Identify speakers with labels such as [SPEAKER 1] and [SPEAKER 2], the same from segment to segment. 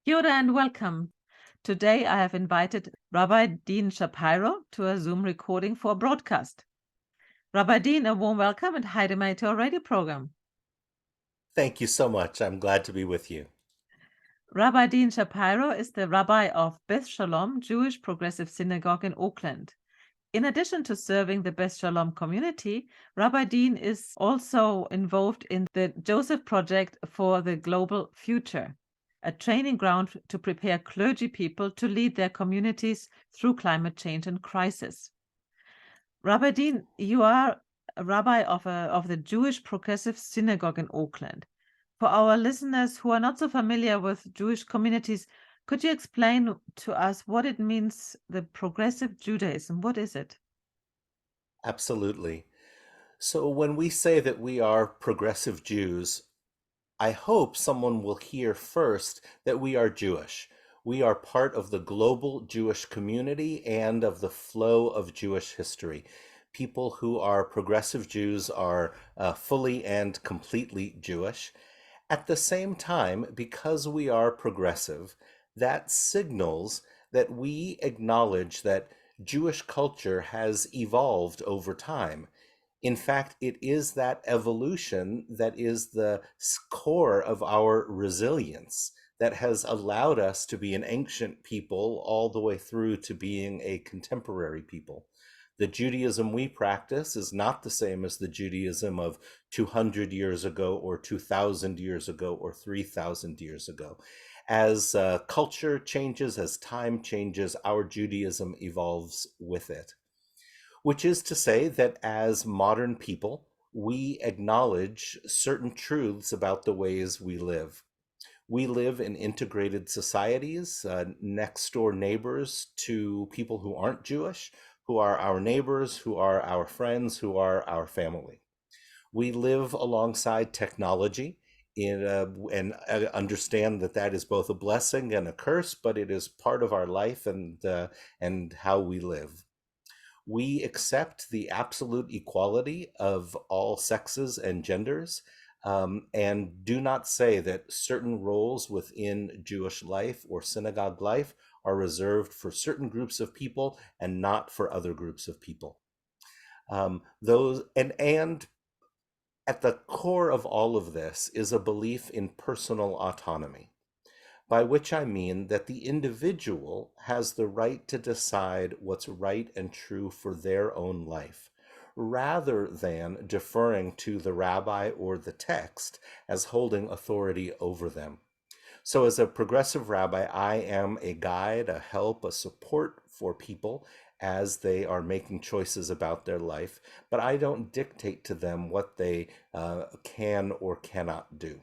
[SPEAKER 1] Kia ora and welcome. Today I have invited Rabbi Dean Shapiro to a Zoom recording for a broadcast. Rabbi Dean, a warm welcome and hi to our radio program.
[SPEAKER 2] Thank you so much. I'm glad to be with you.
[SPEAKER 1] Rabbi Dean Shapiro is the rabbi of Beth Shalom Jewish Progressive Synagogue in Auckland. In addition to serving the Beth Shalom community, Rabbi Dean is also involved in the Joseph Project for the Global Future, a training ground to prepare clergy people to lead their communities through climate change and crisis. Rabbi Dean, you are a rabbi of the Jewish Progressive Synagogue in Auckland. For our listeners who are not so familiar with Jewish communities, could you explain to us what it means, the progressive Judaism? What is it?
[SPEAKER 2] Absolutely. So, when we say that we are progressive Jews, I hope someone will hear first that we are Jewish. We are part of the global Jewish community and of the flow of Jewish history. People who are progressive Jews are fully and completely Jewish. At the same time, because we are progressive, that signals that we acknowledge that Jewish culture has evolved over time. In fact, it is that evolution that is the core of our resilience that has allowed us to be an ancient people all the way through to being a contemporary people. The Judaism we practice is not the same as the Judaism of 200 years ago or 2,000 years ago or 3,000 years ago. As culture changes, as time changes, our Judaism evolves with it, which is to say that as modern people, we acknowledge certain truths about the ways we live. We live in integrated societies, next door neighbors to people who aren't Jewish, who are our neighbors, who are our friends, who are our family. We live alongside technology and understand that that is both a blessing and a curse, but it is part of our life and how we live. We accept the absolute equality of all sexes and genders, and do not say that certain roles within Jewish life or synagogue life are reserved for certain groups of people and not for other groups of people. Those and at the core of all of this is a belief in personal autonomy, by which I mean that the individual has the right to decide what's right and true for their own life, rather than deferring to the rabbi or the text as holding authority over them. So, as a progressive rabbi, I am a guide, a help, a support for people as they are making choices about their life, but I don't dictate to them what they can or cannot do.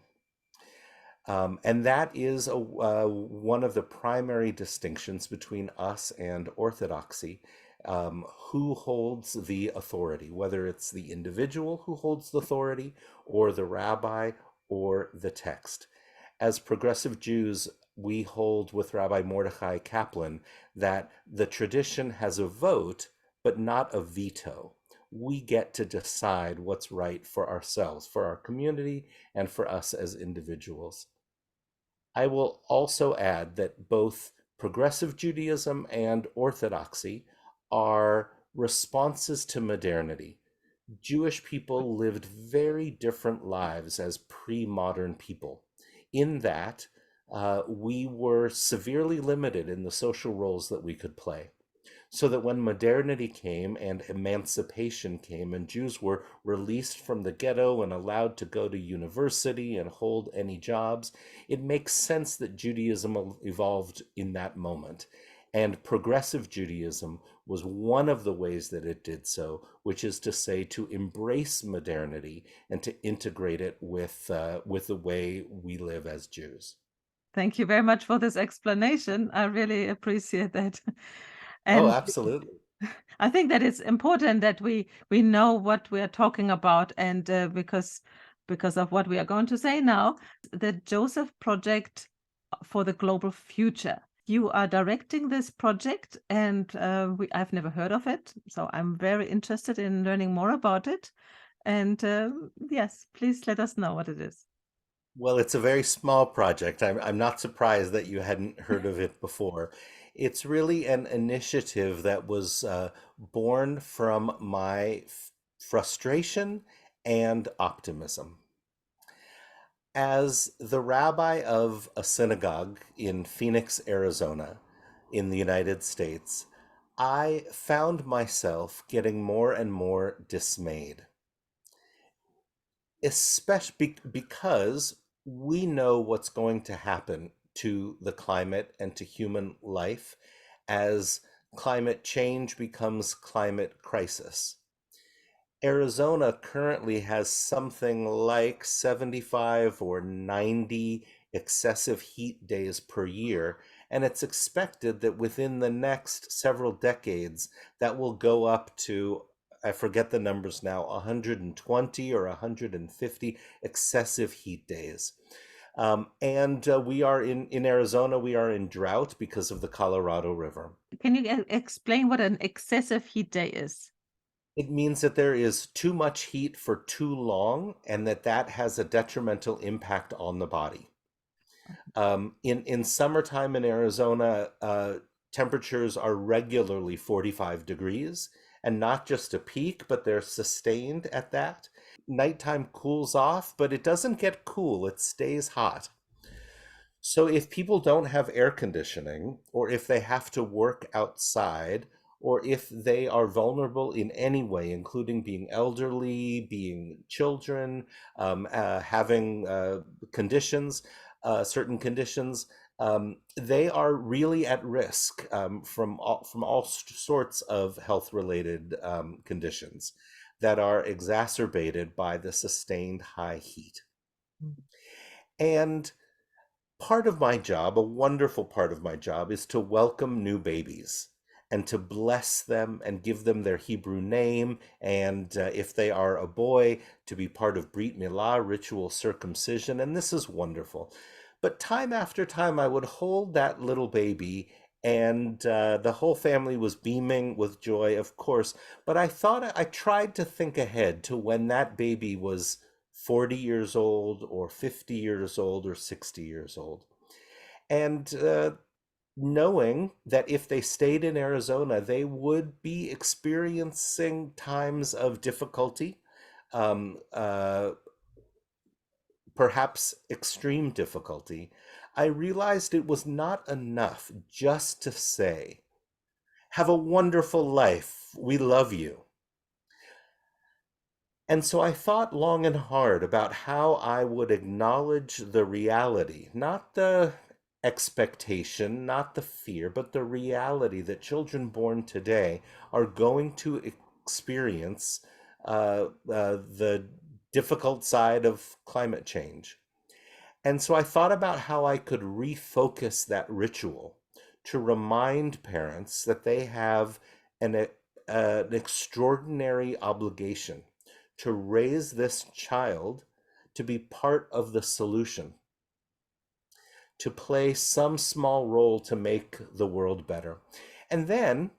[SPEAKER 2] And that is one of the primary distinctions between us and Orthodoxy. Who holds the authority, whether it's the individual who holds the authority, or the rabbi, or the text. As progressive Jews, we hold with Rabbi Mordechai Kaplan that the tradition has a vote, but not a veto. We get to decide what's right for ourselves, for our community, and for us as individuals. I will also add that both progressive Judaism and Orthodoxy are responses to modernity. Jewish people lived very different lives as pre-modern people, in that we were severely limited in the social roles that we could play. So that when modernity came and emancipation came and Jews were released from the ghetto and allowed to go to university and hold any jobs, it makes sense that Judaism evolved in that moment. And progressive Judaism was one of the ways that it did so, which is to say, to embrace modernity and to integrate it with the way we live as Jews.
[SPEAKER 1] Thank you very much for this explanation. I really appreciate that.
[SPEAKER 2] Oh,
[SPEAKER 1] And
[SPEAKER 2] absolutely.
[SPEAKER 1] I think that it's important that we know what we are talking about, and because of what we are going to say now, the Joseph Project for the Global Future. You are directing this project, and I've never heard of it, so I'm very interested in learning more about it. And yes, please let us know what it is.
[SPEAKER 2] Well, it's a very small project. I'm not surprised that you hadn't heard of it before. It's really an initiative that was born from my frustration and optimism. As the rabbi of a synagogue in Phoenix, Arizona, in the United States, I found myself getting more and more dismayed, especially because we know what's going to happen to the climate and to human life as climate change becomes climate crisis. Arizona currently has something like 75 or 90 excessive heat days per year, and it's expected that within the next several decades, that will go up to, I forget the numbers now, 120 or 150 excessive heat days. And we are in Arizona, we are in drought because of the Colorado River.
[SPEAKER 1] Can you explain what an excessive heat day is?
[SPEAKER 2] It means that there is too much heat for too long and that has a detrimental impact on the body. In summertime in Arizona, temperatures are regularly 45 degrees, and not just a peak, but they're sustained at that. Nighttime cools off, but it doesn't get cool, it stays hot. So if people don't have air conditioning, or if they have to work outside, or if they are vulnerable in any way, including being elderly, being children, having conditions, certain conditions, they are really at risk from all sorts of health-related conditions that are exacerbated by the sustained high heat.
[SPEAKER 1] Mm.
[SPEAKER 2] And part of my job, a wonderful part of my job, is to welcome new babies and to bless them and give them their Hebrew name. And if they are a boy, to be part of Brit Milah, ritual circumcision. And this is wonderful. But time after time, I would hold that little baby, and the whole family was beaming with joy, of course. But I tried to think ahead to when that baby was 40 years old or 50 years old or 60 years old. And knowing that if they stayed in Arizona, they would be experiencing times of difficulty, um, uh, perhaps extreme difficulty, I realized it was not enough just to say, have a wonderful life. We love you. And so I thought long and hard about how I would acknowledge the reality, not the expectation, not the fear, but the reality that children born today are going to experience the difficult side of climate change. And so I thought about how I could refocus that ritual to remind parents that they have an extraordinary obligation to raise this child to be part of the solution, to play some small role to make the world better. And then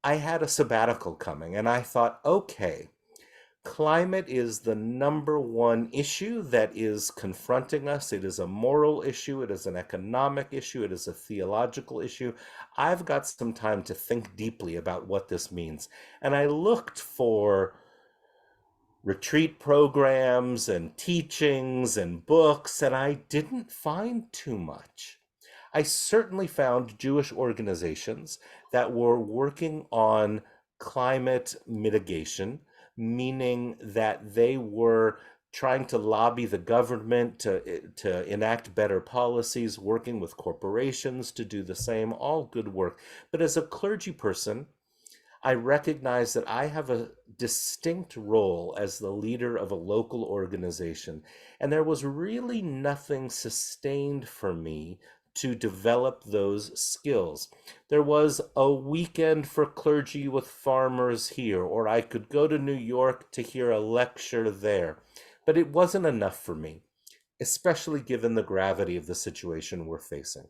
[SPEAKER 2] I had a sabbatical coming, and I thought, okay, climate is the number one issue that is confronting us. It is a moral issue, it is an economic issue, it is a theological issue. I've got some time to think deeply about what this means. And I looked for retreat programs and teachings and books, and I didn't find too much. I certainly found Jewish organizations that were working on climate mitigation, meaning that they were trying to lobby the government to enact better policies, working with corporations to do the same, all good work. But as a clergy person, I recognize that I have a distinct role as the leader of a local organization, and there was really nothing sustained for me to develop those skills. There was a weekend for clergy with farmers here, or I could go to New York to hear a lecture there, but it wasn't enough for me, especially given the gravity of the situation we're facing.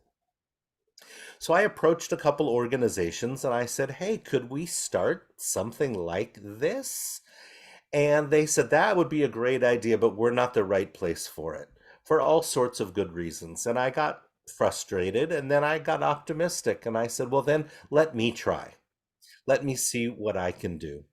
[SPEAKER 2] So I approached a couple organizations and I said, hey, could we start something like this? And they said that would be a great idea, but we're not the right place for it. for all sorts of good reasons. And I got frustrated, and then I got optimistic, and I said, well, then let me try. Let me see what I can do.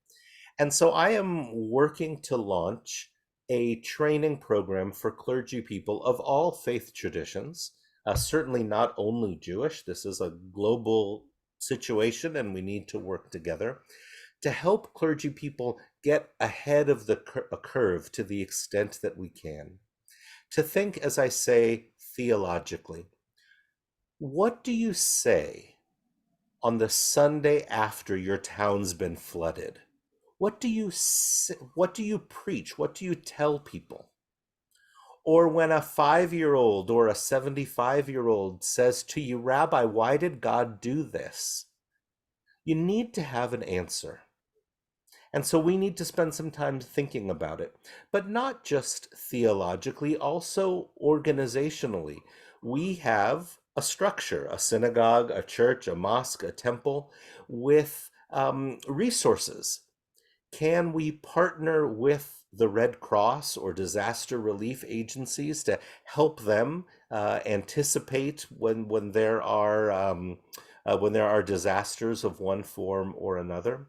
[SPEAKER 2] And so I am working to launch a training program for clergy people of all faith traditions, certainly not only Jewish. This is a global situation, and we need to work together to help clergy people get ahead of the curve to the extent that we can. To think, as I say, theologically. What do you say on the Sunday after your town's been flooded? What do you say, what do you preach? What do you tell people? Or when a 5-year-old or a 75-year-old says to you, Rabbi, why did God do this? You need to have an answer. And so we need to spend some time thinking about it, but not just theologically, also organizationally. We have a structure, a synagogue, a church, a mosque, a temple with resources. Can we partner with the Red Cross or disaster relief agencies to help them anticipate when there are disasters of one form or another?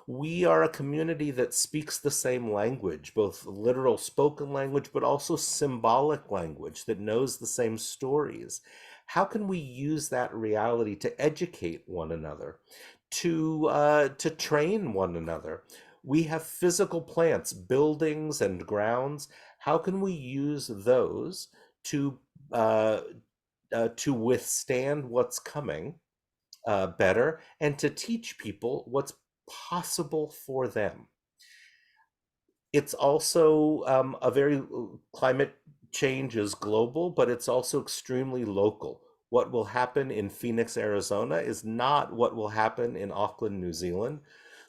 [SPEAKER 2] We are a community that speaks the same language, both literal spoken language, but also symbolic language that knows the same stories. How can we use that reality to educate one another, to train one another? We have physical plants, buildings, and grounds. How can we use those to uh, to withstand what's coming better, and to teach people what's possible for them? It's also a very climate change is global, but it's also extremely local. What will happen in Phoenix, Arizona is not what will happen in Auckland, New Zealand.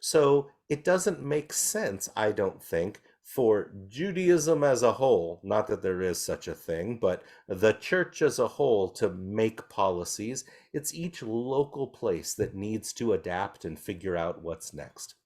[SPEAKER 2] So it doesn't make sense, I don't think, for Judaism as a whole, not that there is such a thing, but the church as a whole to make policies. It's each local place that needs to adapt and figure out what's next.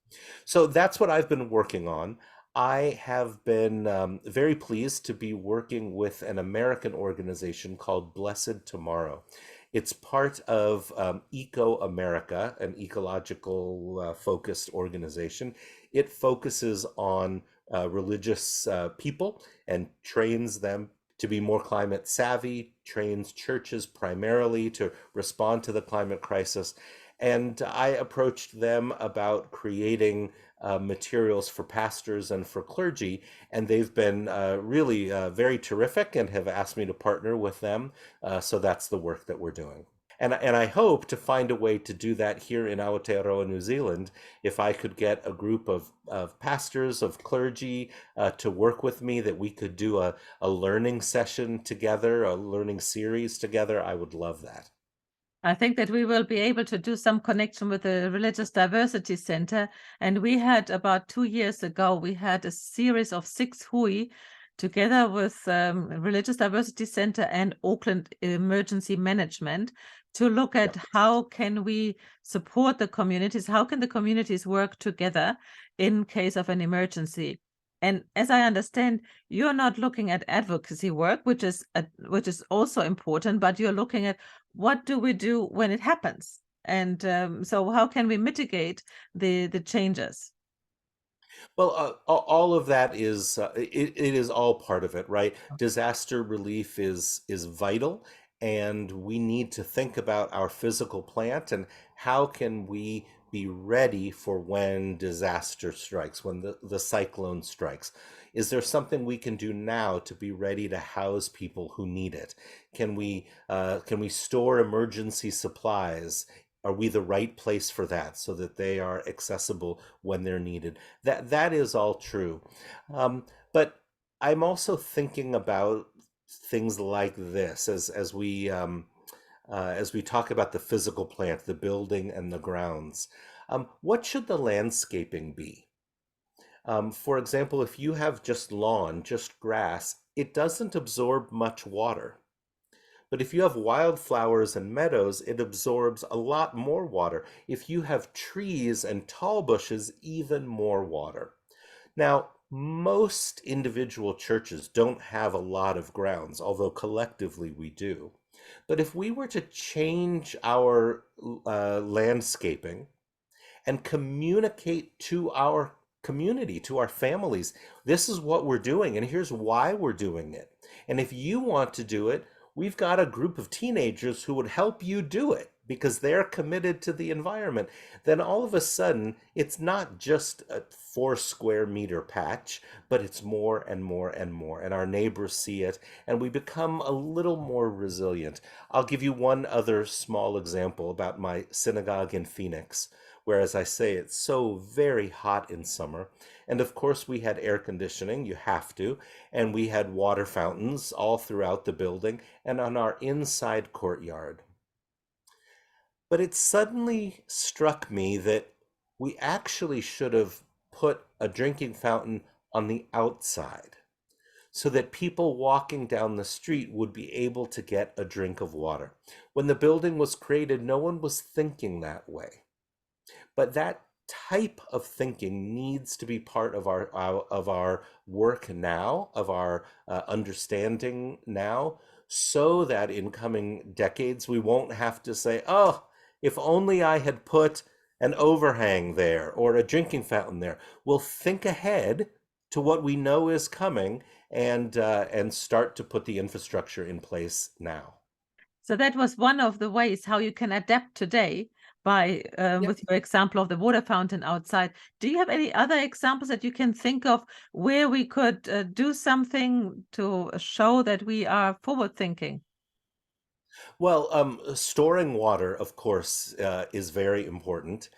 [SPEAKER 2] So that's what I've been working on. I have been very pleased to be working with an American organization called Blessed Tomorrow. It's part of Eco America, an ecological focused organization. It focuses on religious people and trains them to be more climate savvy, trains churches primarily to respond to the climate crisis. And I approached them about creating materials for pastors and for clergy, and they've been really very terrific and have asked me to partner with them. So that's the work that we're doing. And I hope to find a way to do that here in Aotearoa, New Zealand. If I could get a group of pastors, of clergy to work with me, that we could do a learning session together, a learning series together, I would love that.
[SPEAKER 1] I think that we will be able to do some connection with the Religious Diversity Center. And we had about 2 years ago, we had a series of 6 hui together with Religious Diversity Center and Auckland Emergency Management to look at
[SPEAKER 2] Yep.
[SPEAKER 1] how can we support the communities, how can the communities work together in case of an emergency. And as I understand, you're not looking at advocacy work, which is also important, but you're looking at what do we do when it happens, and so how can we mitigate the changes?
[SPEAKER 2] Well, all of that is it is all part of it, right? Disaster relief is vital, and we need to think about our physical plant and how can we be ready for when disaster strikes, when the cyclone strikes. Is there something we can do now to be ready to house people who need it? Can we store emergency supplies? Are we the right place for that so that they are accessible when they're needed? That is all true. But I'm also thinking about things like this as we talk about the physical plant, the building and the grounds. What should the landscaping be? For example, if you have just lawn, just grass, it doesn't absorb much water. But if you have wildflowers and meadows, it absorbs a lot more water. If you have trees and tall bushes, even more water. Now, Most individual churches don't have a lot of grounds, although collectively we do. But if we were to change our landscaping and communicate to our community, to our families, this is what we're doing, and here's why we're doing it. And if you want to do it, we've got a group of teenagers who would help you do it because they're committed to the environment. Then all of a sudden, it's not just a 4 square meter patch, but it's more and more and more. And our neighbors see it, and we become a little more resilient. I'll give you one other small example about my synagogue in Phoenix, where, as I say, it's so very hot in summer. And of course, we had air conditioning, you have to, and we had water fountains all throughout the building and on our inside courtyard. But it suddenly struck me that we actually should have put a drinking fountain on the outside so that people walking down the street would be able to get a drink of water. When the building was created, no one was thinking that way. But that type of thinking needs to be part of our work now, of our understanding now, so that in coming decades we won't have to say, "Oh, if only I had put an overhang there or a drinking fountain there." We'll think ahead to what we know is coming and start to put the infrastructure in place now.
[SPEAKER 1] So that was one of the ways how you can adapt today by
[SPEAKER 2] Yep.
[SPEAKER 1] with your example of the water fountain outside. Do you have any other examples that you can think of where we could do something to show that we are forward thinking?
[SPEAKER 2] Well, storing water, of course, is very important.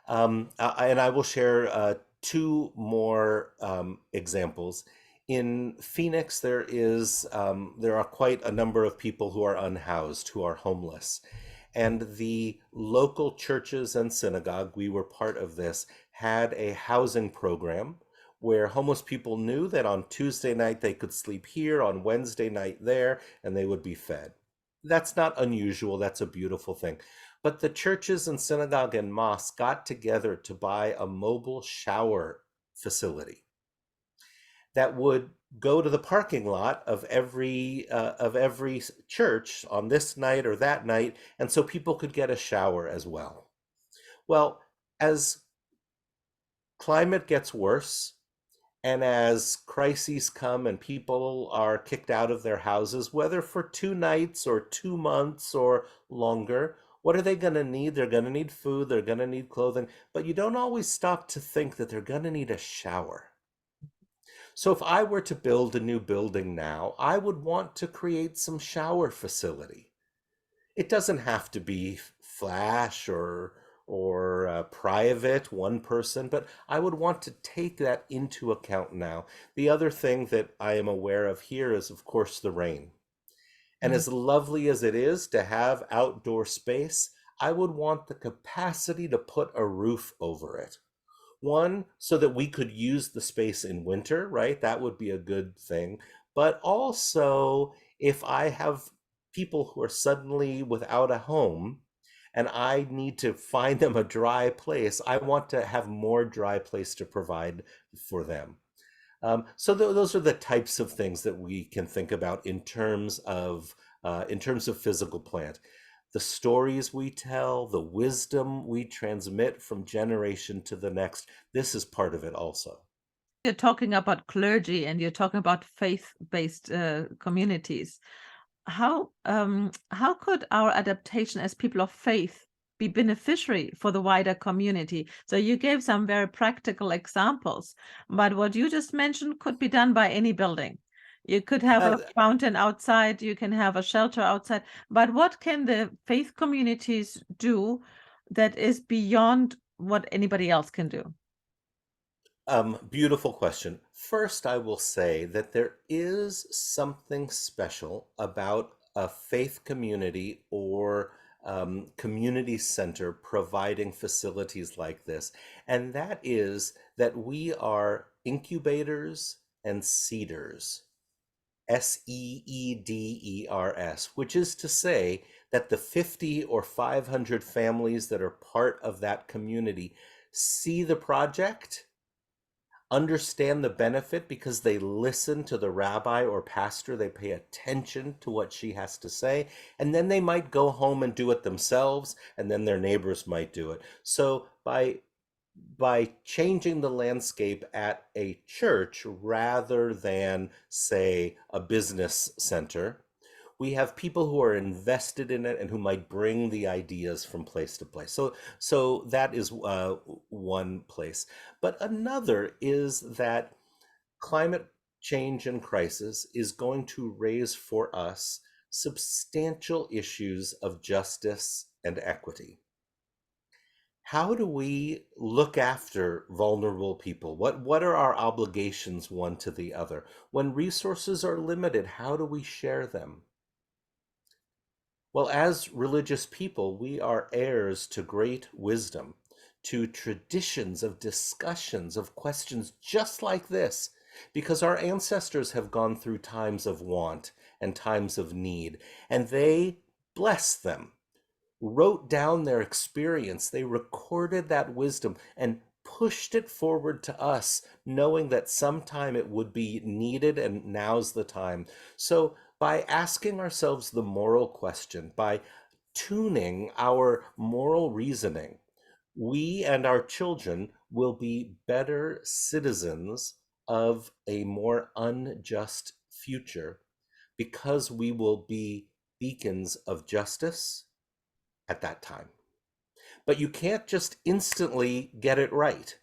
[SPEAKER 2] And I will share two more examples. In Phoenix, there are quite a number of people who are unhoused, who are homeless. And the local churches and synagogue, we were part of this, had a housing program where homeless people knew that on Tuesday night they could sleep here, on Wednesday night there, and they would be fed. That's not unusual. That's a beautiful thing. But the churches and synagogue and mosque got together to buy a mobile shower facility that would go to the parking lot of every church on this night or that night, and so people could get a shower as well. Well, as climate gets worse, and as crises come and people are kicked out of their houses, whether for 2 nights or 2 months or longer, what are they going to need? They're going to need food, they're going to need clothing, but you don't always stop to think that they're going to need a shower. So if I were to build a new building now, I would want to create some shower facility. It doesn't have to be flash or private, one person, but I would want to take that into account now. The other thing that I am aware of here is, of course, the rain. And
[SPEAKER 1] Mhm.
[SPEAKER 2] as lovely as it is to have outdoor space, I would want the capacity to put a roof over it. One, so that we could use the space in winter, right? That would be a good thing. But also, if I have people who are suddenly without a home and I need to find them a dry place, I want to have more dry place to provide for them. Those are the types of things that we can think about in terms of physical plant. The stories we tell, the wisdom we transmit from generation to the next, this is part of it also.
[SPEAKER 1] You're talking about clergy and you're talking about faith-based communities. How could our adaptation as people of faith be beneficiary for the wider community? So you gave some very practical examples, but what you just mentioned could be done by any building. You could have
[SPEAKER 2] Uh,
[SPEAKER 1] a fountain outside, you can have a shelter outside, but what can the faith communities do that is beyond what anybody else can do?
[SPEAKER 2] Beautiful question. First, I will say that there is something special about a faith community or community center providing facilities like this, and that is that we are incubators and seeders. Seeders, which is to say that the 50 or 500 families that are part of that community see the project, understand the benefit because they listen to the rabbi or pastor, they pay attention to what she has to say, and then they might go home and do it themselves, and then their neighbors might do it. So by changing the landscape at a church rather than, say, a business center, we have people who are invested in it and who might bring the ideas from place to place. So that is one place. But another is that climate change and crisis is going to raise for us substantial issues of justice and equity. How do we look after vulnerable people? What are our obligations one to the other? When resources are limited, how do we share them? Well, as religious people, we are heirs to great wisdom, to traditions of discussions of questions just like this, because our ancestors have gone through times of want and times of need, and they blessed them, wrote down their experience, they recorded that wisdom and pushed it forward to us, knowing that sometime it would be needed and now's the time. So by asking ourselves the moral question, by tuning our moral reasoning, we and our children will be better citizens of a more unjust future because we will be beacons of justice at that time. But you can't just instantly get it right.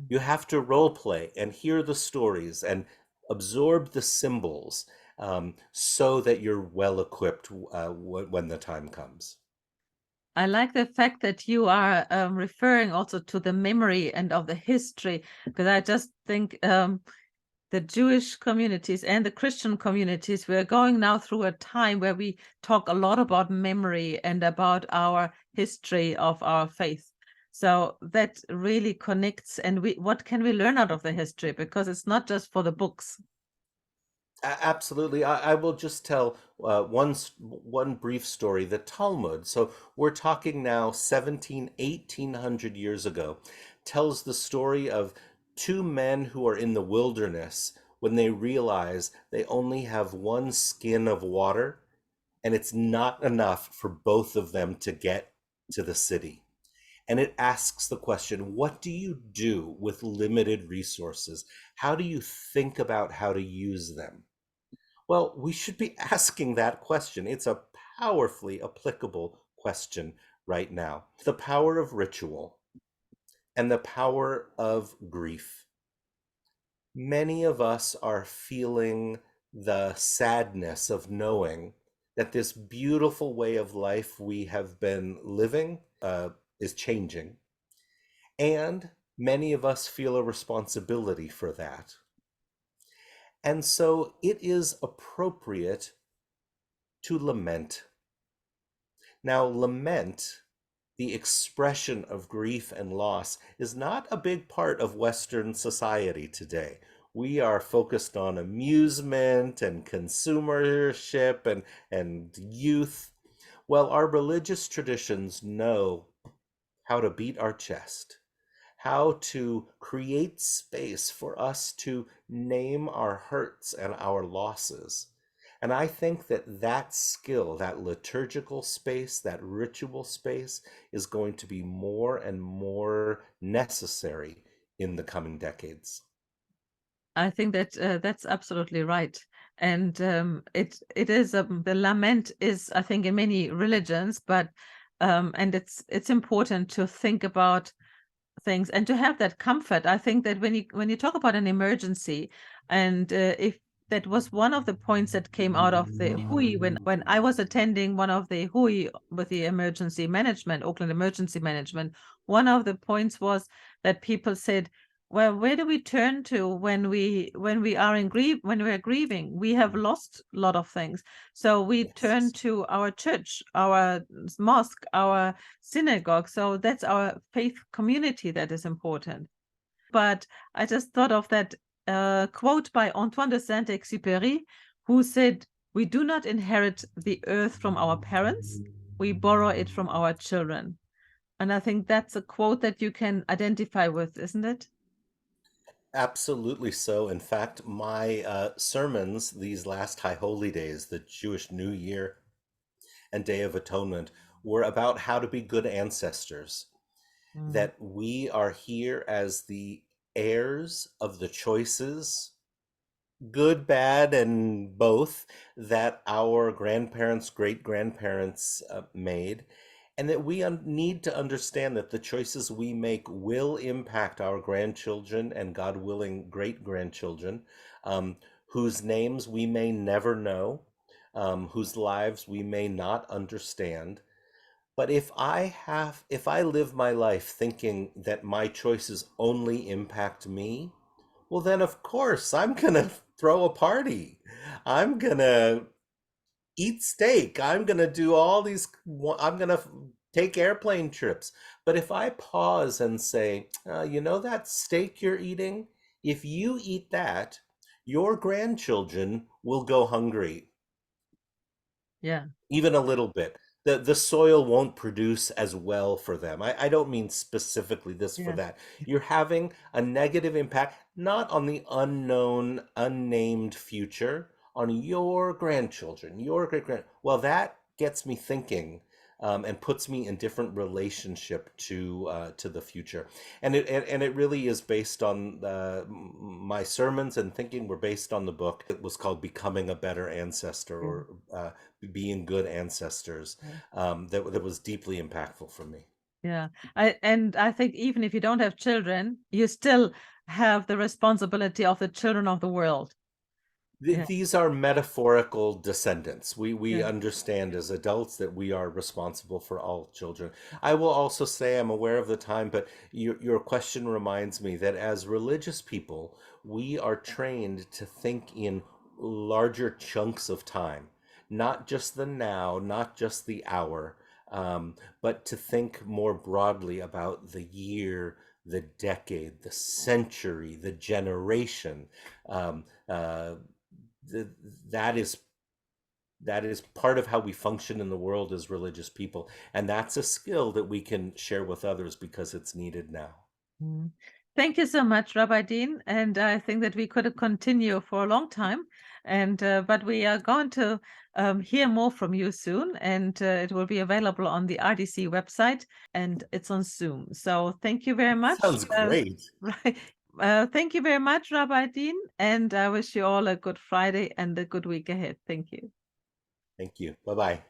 [SPEAKER 2] You have to role play and hear the stories and absorb the symbols so that you're well equipped when the time comes.
[SPEAKER 1] I like the fact that you are referring also to the memory and of the history, because I just think the Jewish communities and the Christian communities, we're going now through a time where we talk a lot about memory and about our history of our faith. So that really connects, and what can we learn out of the history? Because it's not just for the books.
[SPEAKER 2] Absolutely. I will just tell one brief story, the Talmud. So we're talking now 1800 years ago, tells the story of two men who are in the wilderness when they realize they only have one skin of water and it's not enough for both of them to get to the city. And it asks the question, what do you do with limited resources? How do you think about how to use them? Well, we should be asking that question. It's a powerfully applicable question right now. The power of ritual and the power of grief. Many of us are feeling the sadness of knowing that this beautiful way of life we have been living is changing. And many of us feel a responsibility for that. And so it is appropriate to lament. Now, lament, the expression of grief and loss, is not a big part of Western society today. We are focused on amusement and consumership and youth. Well, our religious traditions know how to beat our chest, how to create space for us to name our hurts and our losses. And I think that that skill, that liturgical space, that ritual space is going to be more and more necessary in the coming decades.
[SPEAKER 1] I think that that's absolutely right. And it is the lament is, I think, in many religions, but and it's important to think about things and to have that comfort. I think that when you talk about an emergency, and if that was one of the points that came out of the Hui when I was attending one of the Hui with the emergency management, Auckland emergency management, one of the points was that people said, well, where do we turn to when we are when we are grieving? We have lost a lot of things. So we turn
[SPEAKER 2] Yes.
[SPEAKER 1] to our church, our mosque, our synagogue. So that's our faith community that is important. But I just thought of that quote by Antoine de Saint-Exupéry, who said, "We do not inherit the earth from our parents, we borrow it from our children." And I think that's a quote that you can identify with, isn't it?
[SPEAKER 2] Absolutely so. In fact, my sermons these last High Holy Days, the Jewish New Year and Day of Atonement, were about how to be good ancestors.
[SPEAKER 1] Mm.
[SPEAKER 2] That we are here as the heirs of the choices, good, bad, and both, that our grandparents, great grandparents made, and that we need to understand that the choices we make will impact our grandchildren and, God willing, great grandchildren, whose names we may never know, whose lives we may not understand. But if I live my life thinking that my choices only impact me, well, then of course I'm gonna throw a party. I'm gonna eat steak. I'm gonna do all these, I'm gonna take airplane trips. But if I pause and say, you know that steak you're eating? If you eat that, your grandchildren will go hungry
[SPEAKER 1] Yeah,
[SPEAKER 2] even a little bit. The soil won't produce as well for them. I don't mean specifically this for
[SPEAKER 1] yeah,
[SPEAKER 2] that. You're having a negative impact, not on the unknown, unnamed future, on your grandchildren, your great grand. Well, that gets me thinking, and puts me in different relationship to the future. And it really is based on my sermons and thinking were based on the book. It was called Becoming a Better Ancestor,
[SPEAKER 1] yeah,
[SPEAKER 2] or being good ancestors,
[SPEAKER 1] yeah.
[SPEAKER 2] that was deeply impactful for me.
[SPEAKER 1] Yeah. I think even if you don't have children, you still have the responsibility of the children of the world. Yeah,
[SPEAKER 2] These are metaphorical descendants. We
[SPEAKER 1] yeah,
[SPEAKER 2] understand as adults that we are responsible for all children. I will also say I'm aware of the time, but your question reminds me that as religious people, we are trained to think in larger chunks of time, not just the now, not just the hour, but to think more broadly about the year, the decade, the century, the generation. Um, uh, th- that is that is part of how we function in the world as religious people, and that's a skill that we can share with others because it's needed now.
[SPEAKER 1] Mm. Thank you so much, Rabbi Dean. And I think that we could continue for a long time, and but we are going to hear more from you soon, and it will be available on the RDC website, and it's on Zoom. So thank you very much.
[SPEAKER 2] Sounds great.
[SPEAKER 1] Right. Thank you very much, Rabbi Dean, and I wish you all a good Friday and a good week ahead. Thank you.
[SPEAKER 2] Thank you. Bye bye.